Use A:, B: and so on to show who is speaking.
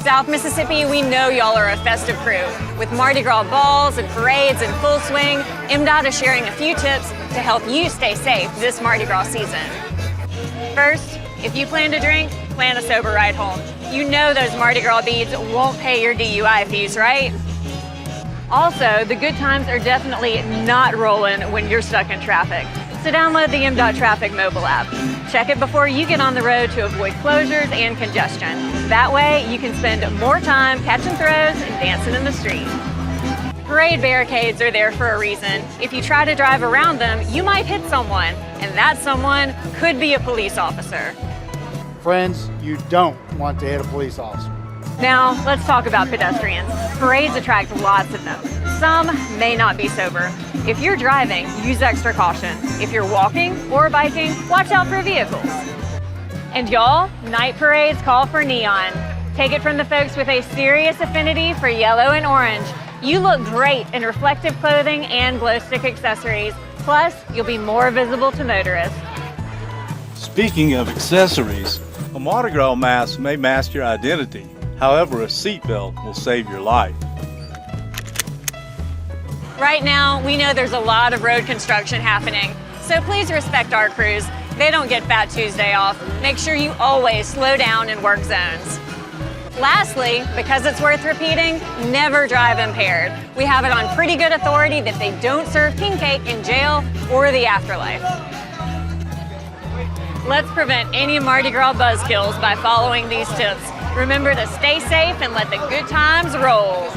A: South Mississippi, we know y'all are a festive crew. With Mardi Gras balls and parades in full swing, MDOT is sharing a few tips to help you stay safe this Mardi Gras season. First, if you plan to drink, plan a sober ride home. You know those Mardi Gras beads won't pay your DUI fees, right? Also, the good times are definitely not rolling when you're stuck in traffic. So download the MDOT Traffic mobile app. Check it before you get on the road to avoid closures and congestion. That way, you can spend more time catching throws and dancing in the street. Parade barricades are there for a reason. If you try to drive around them, you might hit someone, and that someone could be a police officer.
B: Friends, you don't want to hit a police officer.
A: Now, let's talk about pedestrians. Parades attract lots of them. Some may not be sober. If you're driving, use extra caution. If you're walking or biking, watch out for vehicles. And y'all, night parades call for neon. Take it from the folks with a serious affinity for yellow and orange. You look great in reflective clothing and glow stick accessories. Plus, you'll be more visible to motorists.
C: Speaking of accessories, a Mardi Gras mask may mask your identity. However, a seatbelt will save your life.
A: Right now, we know there's a lot of road construction happening, so please respect our crews. They don't get Fat Tuesday off. Make sure you always slow down in work zones. Lastly, because it's worth repeating, never drive impaired. We have it on pretty good authority that they don't serve king cake in jail or the afterlife. Let's prevent any Mardi Gras buzzkills by following these tips. Remember to stay safe and let the good times roll.